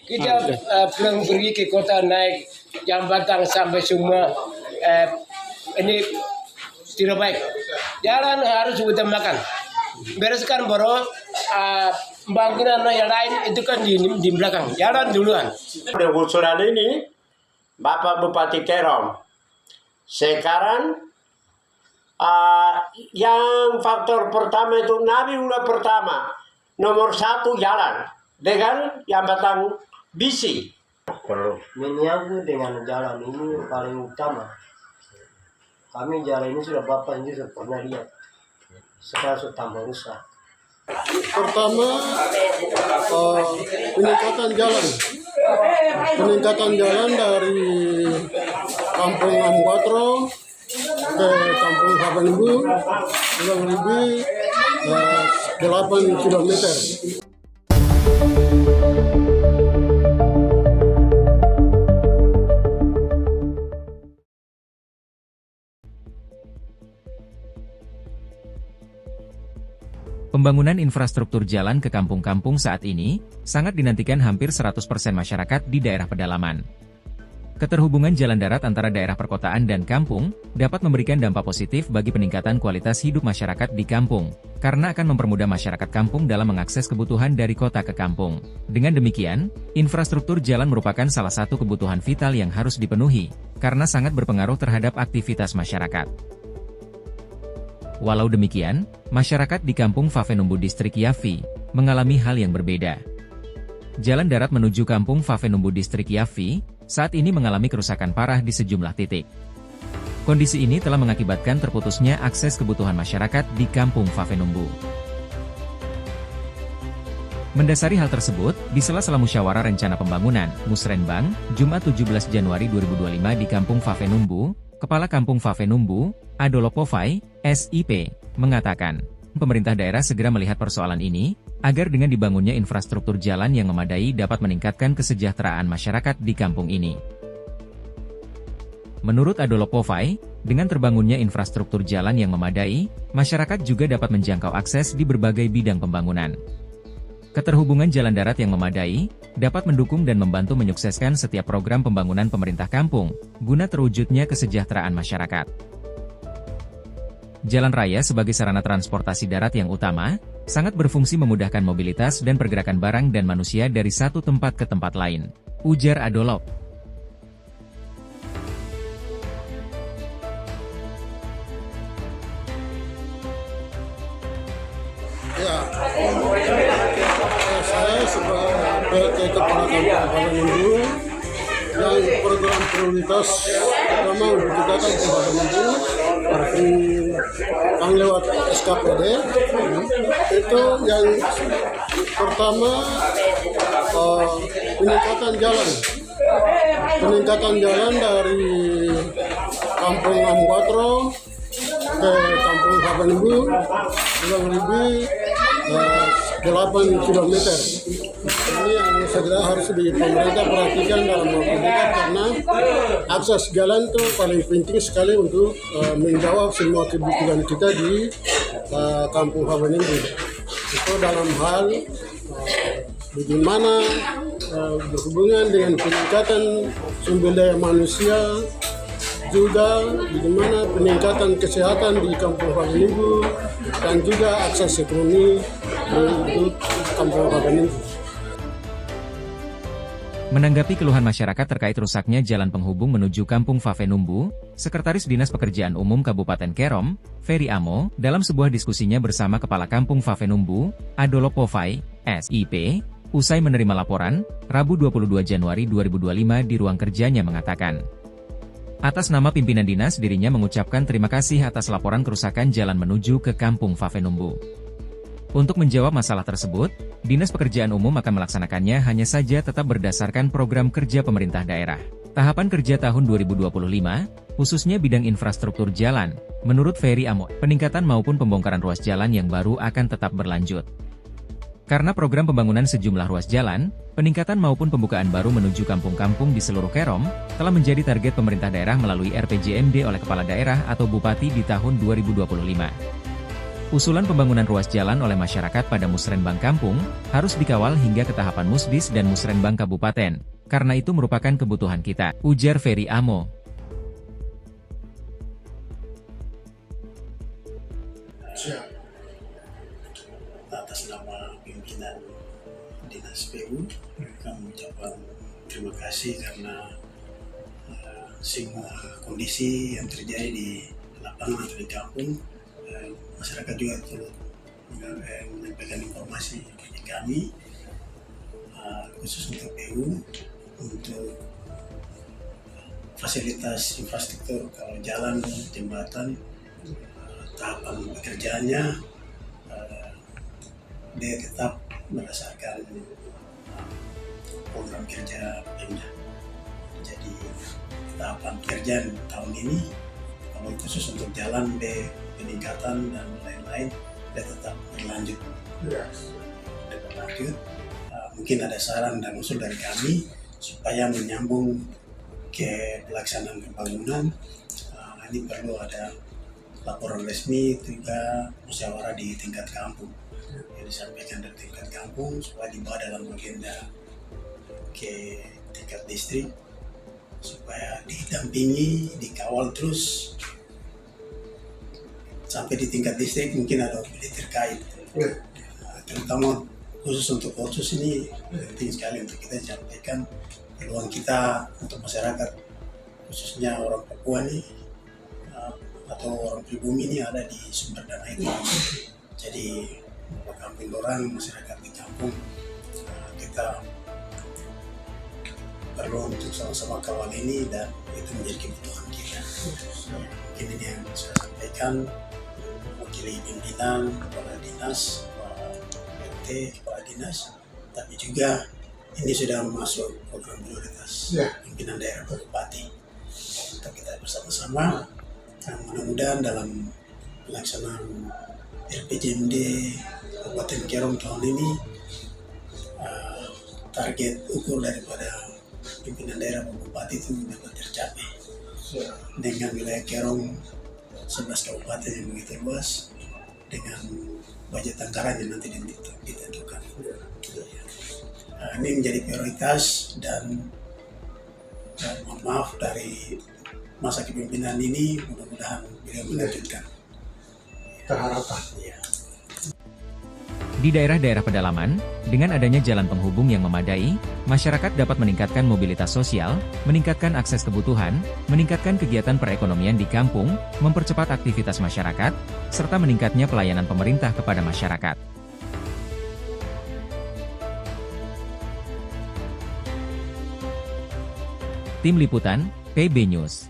Kita pulang pergi ke kota naik jambatan sampai semua ini tidak baik. Jalan harus utamakan. Bereskan baru bangunan yang lain itu kan di belakang. Jalan duluan. Pada usulan ini Bapak Bupati Kerom sekarang yang faktor pertama itu Nabi udah pertama nomor 1 jalan dengan jembatan bisi. Menyambut dengan jalan ini paling utama. Kami jalan ini sudah Bapak ini sudah pernah lihat. Sekarang sudah tambah rusak. Pertama, peningkatan jalan. Peningkatan jalan dari Kampung Ambatro ke Kampung Habanimbu kurang lebih 8 kilometer. Pembangunan infrastruktur jalan ke kampung-kampung saat ini sangat dinantikan hampir 100% masyarakat di daerah pedalaman. Keterhubungan jalan darat antara daerah perkotaan dan kampung dapat memberikan dampak positif bagi peningkatan kualitas hidup masyarakat di kampung, karena akan mempermudah masyarakat kampung dalam mengakses kebutuhan dari kota ke kampung. Dengan demikian, infrastruktur jalan merupakan salah satu kebutuhan vital yang harus dipenuhi, karena sangat berpengaruh terhadap aktivitas masyarakat. Walau demikian, masyarakat di Kampung Favenumbu Distrik Yafi mengalami hal yang berbeda. Jalan darat menuju Kampung Favenumbu Distrik Yafi saat ini mengalami kerusakan parah di sejumlah titik. Kondisi ini telah mengakibatkan terputusnya akses kebutuhan masyarakat di Kampung Favenumbu. Mendasari hal tersebut, di sela-sela musyawarah rencana pembangunan Musrenbang, Jumat 17 Januari 2025 di Kampung Favenumbu, Kepala Kampung Favenumbu, Adolopovai, SIP, mengatakan, pemerintah daerah segera melihat persoalan ini, agar dengan dibangunnya infrastruktur jalan yang memadai dapat meningkatkan kesejahteraan masyarakat di kampung ini. Menurut Adolopovai, dengan terbangunnya infrastruktur jalan yang memadai, masyarakat juga dapat menjangkau akses di berbagai bidang pembangunan. Keterhubungan jalan darat yang memadai dapat mendukung dan membantu menyukseskan setiap program pembangunan pemerintah kampung, guna terwujudnya kesejahteraan masyarakat. Jalan raya sebagai sarana transportasi darat yang utama, sangat berfungsi memudahkan mobilitas dan pergerakan barang dan manusia dari satu tempat ke tempat lain, ujar Adolop. Ya, saya sebagai PLT Kepala Kampung Favenumbu yang program prioritas pertama untuk kita Kampung Favenumbu yang lewat SKPD itu yang pertama peningkatan jalan dari Kampung Ambatro ke Kampung Habanimbu kurang lebih 8 kilometer. Ini yang segera harus pemerintah perhatikan dalam waktu dekat karena akses jalan itu paling penting sekali untuk menjawab semua kebutuhan kita di Kampung Habanimbu. Itu dalam hal bagaimana berhubungan dengan peningkatan sumber daya manusia, juga bagaimana peningkatan kesehatan di Kampung Favenumbu dan juga akses ekonomi untuk Kampung Favenumbu. Menanggapi keluhan masyarakat terkait rusaknya jalan penghubung menuju Kampung Favenumbu, Sekretaris Dinas Pekerjaan Umum Kabupaten Kerom, Ferry Amo, dalam sebuah diskusinya bersama Kepala Kampung Favenumbu, Adolopovai, SIP, usai menerima laporan, Rabu 22 Januari 2025 di ruang kerjanya mengatakan, atas nama pimpinan dinas dirinya mengucapkan terima kasih atas laporan kerusakan jalan menuju ke Kampung Favenumbu. Untuk menjawab masalah tersebut, Dinas Pekerjaan Umum akan melaksanakannya hanya saja tetap berdasarkan program kerja pemerintah daerah. Tahapan kerja tahun 2025, khususnya bidang infrastruktur jalan, menurut Ferry Amo, peningkatan maupun pembongkaran ruas jalan yang baru akan tetap berlanjut. Karena program pembangunan sejumlah ruas jalan, peningkatan maupun pembukaan baru menuju kampung-kampung di seluruh Kerom, telah menjadi target pemerintah daerah melalui RPJMD oleh Kepala Daerah atau Bupati di tahun 2025. Usulan pembangunan ruas jalan oleh masyarakat pada Musrenbang Kampung harus dikawal hingga ke tahapan Musdis dan Musrenbang Kabupaten, karena itu merupakan kebutuhan kita, ujar Ferry Amo. Atas nama pimpinan Dinas PU, kami mengucapkan terima kasih karena semua kondisi yang terjadi di lapangan atau di kampung, masyarakat juga turut menyampaikan informasi kepada kami, khusus untuk PU, untuk fasilitas infrastruktur kalau jalan, jembatan, tahapan pekerjaannya, dia tetap berdasarkan program kerja Pemda. Jadi tahapan pekerjaan tahun ini, kalau khusus untuk jalan, peningkatan dan lain-lain, dia tetap berlanjut. Mungkin ada saran dan usul dari kami supaya menyambung ke pelaksanaan pembangunan. Ini perlu ada laporan resmi juga musyawarah di tingkat kampung yang disampaikan dari tingkat kampung supaya dibawa dalam agenda ke tingkat distrik supaya didampingi, dikawal terus sampai di tingkat distrik. Mungkin ada opini terkait, terutama khusus untuk otsus ini penting sekali untuk kita sampaikan peluang kita untuk masyarakat, khususnya orang Papua nih atau orang pribumi ini ada di sumber dana itu. Jadi kampung orang, masyarakat di kampung, kita perlu untuk sama-sama kawal ini dan itu menjadi kebutuhan kita. Mungkin ini yang saya sampaikan mewakili pimpinan, kepala dinas, RT, kepala dinas, tapi juga ini sudah masuk program prioritas pimpinan daerah Bupati. Untuk kita bersama-sama, mudah-mudahan dalam pelaksanaan RPJMD Kabupaten Kerom tahun ini, target ukur daripada pimpinan daerah Bupati itu dapat tercapai. Dengan wilayah Kerom 11 kabupaten yang begitu luas, dengan budget anggaran yang nanti ditentukan. Ini menjadi prioritas dan mohon maaf dari masa kepemimpinan ini, mudah-mudahan beliau melanjutkan. Harapan. Di daerah-daerah pedalaman, dengan adanya jalan penghubung yang memadai, masyarakat dapat meningkatkan mobilitas sosial, meningkatkan akses kebutuhan, meningkatkan kegiatan perekonomian di kampung, mempercepat aktivitas masyarakat, serta meningkatnya pelayanan pemerintah kepada masyarakat. Tim Liputan, PB News.